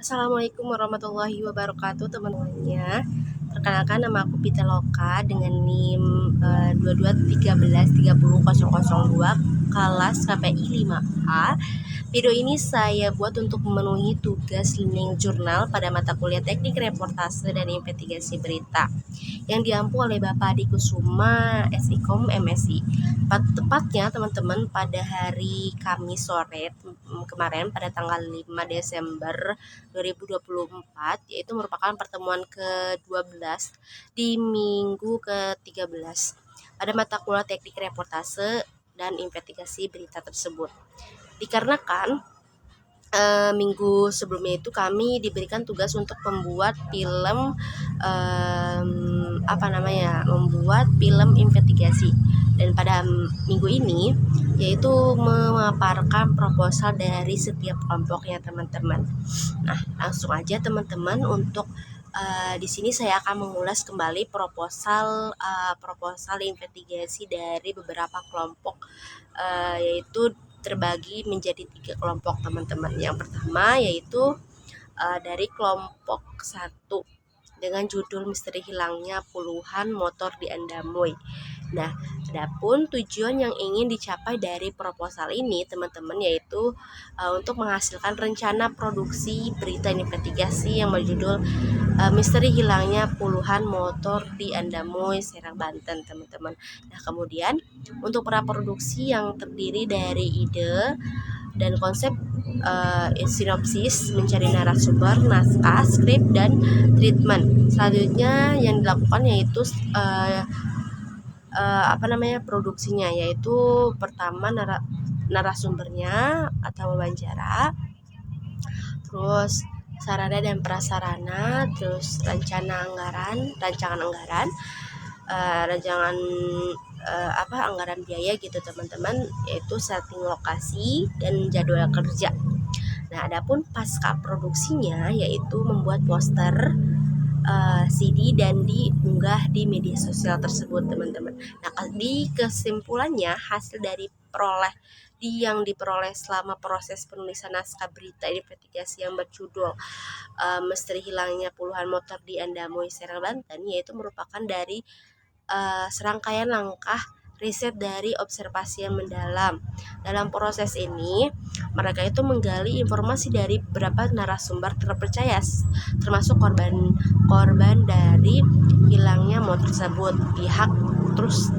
Assalamualaikum warahmatullahi wabarakatuh teman-temannya. Perkenalkan, nama aku Pitaloka dengan NIM 2213300002 kelas KPI 5A. Video ini saya buat untuk memenuhi tugas learning jurnal pada mata kuliah Teknik Reportase dan Investigasi Berita yang diampu oleh Bapak Adi Kusuma SIKOM MSI. Tepatnya teman-teman pada hari Kamis sore kemarin pada tanggal 5 Desember 2024, yaitu merupakan pertemuan ke-12 di minggu ke-13 pada mata kuliah Teknik Reportase dan Investigasi Berita tersebut. Dikarenakan minggu sebelumnya itu kami diberikan tugas untuk membuat membuat film investigasi, dan pada minggu ini yaitu memaparkan proposal dari setiap kelompoknya teman-teman. Nah, langsung aja teman-teman untuk di sini saya akan mengulas kembali proposal investigasi dari beberapa kelompok, yaitu terbagi menjadi 3 kelompok teman-teman. Yang pertama yaitu dari kelompok 1 dengan judul Misteri Hilangnya Puluhan Motor di Andamoy. Nah, adapun tujuan yang ingin dicapai dari proposal ini teman-teman yaitu untuk menghasilkan rencana produksi berita investigasi yang berjudul Misteri Hilangnya Puluhan Motor di Andamoy, Serang, Banten teman-teman. Nah, kemudian untuk praproduksi yang terdiri dari ide dan konsep, sinopsis, mencari narasumber, naskah, skrip, dan treatment. Selanjutnya yang dilakukan yaitu produksinya, yaitu pertama narasumbernya atau wawancara, terus sarana dan prasarana, terus rancangan anggaran, anggaran biaya gitu teman-teman, yaitu setting lokasi dan jadwal kerja. Nah, adapun pasca produksinya yaitu membuat poster, CD dan diunggah di media sosial tersebut teman-teman. Nah, di kesimpulannya hasil dari yang diperoleh selama proses penulisan naskah berita investigasi yang berjudul Misteri Hilangnya Puluhan Motor di Andamoy, Serang, Banten, yaitu merupakan dari serangkaian langkah riset dari observasi yang mendalam. Dalam proses ini, mereka itu menggali informasi dari beberapa narasumber terpercaya, termasuk korban dari hilangnya motor tersebut,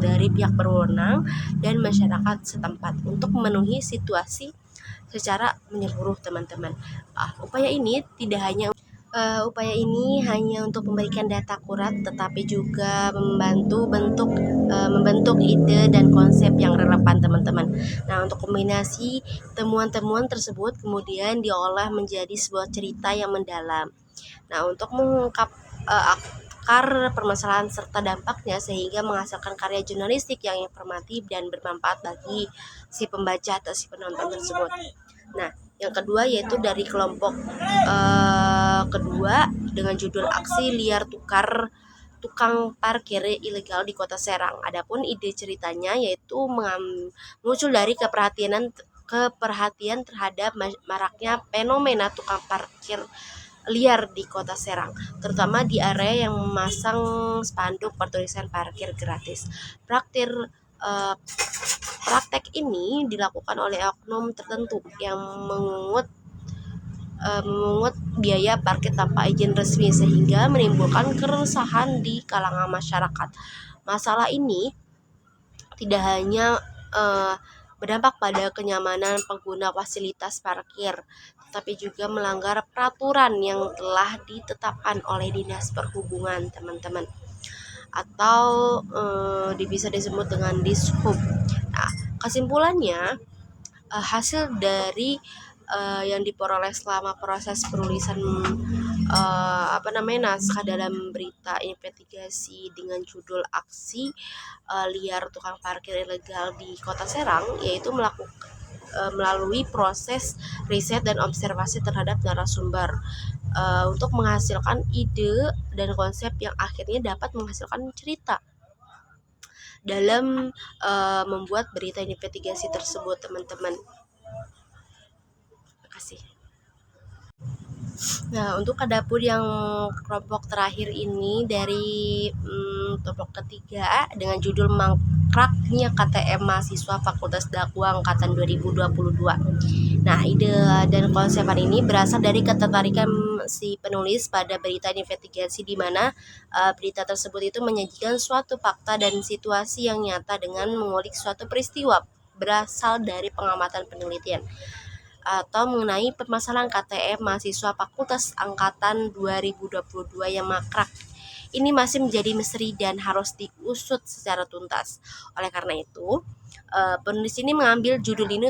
dari pihak berwenang dan masyarakat setempat untuk memenuhi situasi secara menyeluruh teman-teman. Upaya ini hanya untuk memberikan data akurat, tetapi juga membentuk ide dan konsep yang relevan teman-teman. Nah, untuk kombinasi temuan-temuan tersebut kemudian diolah menjadi sebuah cerita yang mendalam. Nah, untuk mengungkap akar permasalahan serta dampaknya sehingga menghasilkan karya jurnalistik yang informatif dan bermanfaat bagi si pembaca atau si penonton tersebut. Nah, yang kedua yaitu dari kelompok kedua dengan judul Aksi Liar Tukang Parkir Ilegal di Kota Serang. Adapun ide ceritanya yaitu muncul dari keperhatian terhadap maraknya fenomena tukang parkir liar di Kota Serang, terutama di area yang memasang spanduk bertulisan parkir gratis. Praktek ini dilakukan oleh oknum tertentu yang memungut biaya parkir tanpa izin resmi sehingga menimbulkan keresahan di kalangan masyarakat. Masalah ini tidak hanya berdampak pada kenyamanan pengguna fasilitas parkir, tetapi juga melanggar peraturan yang telah ditetapkan oleh Dinas Perhubungan teman-teman, atau bisa disebut dengan Dishub. Nah, kesimpulannya hasil dari yang diperoleh selama proses penulisan naskah dalam berita investigasi dengan judul Aksi Liar Tukang Parkir Ilegal di Kota Serang, yaitu melalui proses riset dan observasi terhadap narasumber untuk menghasilkan ide dan konsep yang akhirnya dapat menghasilkan cerita dalam membuat berita investigasi tersebut teman-teman. Terima kasih. Nah, untuk Kadapur yang kelompok terakhir ini dari kelompok ketiga dengan judul Mangkraknya KTM Mahasiswa Fakultas Dakwah Angkatan 2022. Nah, ide dan konsepan ini berasal dari ketertarikan si penulis pada berita investigasi di mana berita tersebut itu menyajikan suatu fakta dan situasi yang nyata dengan mengulik suatu peristiwa berasal dari pengamatan penelitian atau mengenai permasalahan KTM mahasiswa Fakultas Angkatan 2022 yang makrak. Ini masih menjadi misteri dan harus diusut secara tuntas. Oleh karena itu, penulis ini mengambil judul ini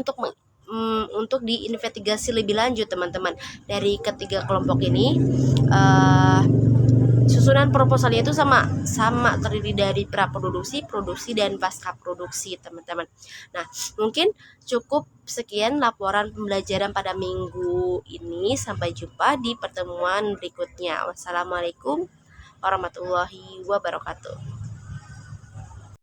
untuk diinvestigasi lebih lanjut, teman-teman. Dari ketiga kelompok ini, susunan proposalnya itu sama terdiri dari praproduksi, produksi, dan pasca produksi, teman-teman. Nah, mungkin cukup sekian laporan pembelajaran pada minggu ini. Sampai jumpa di pertemuan berikutnya. Wassalamualaikum warahmatullahi wabarakatuh.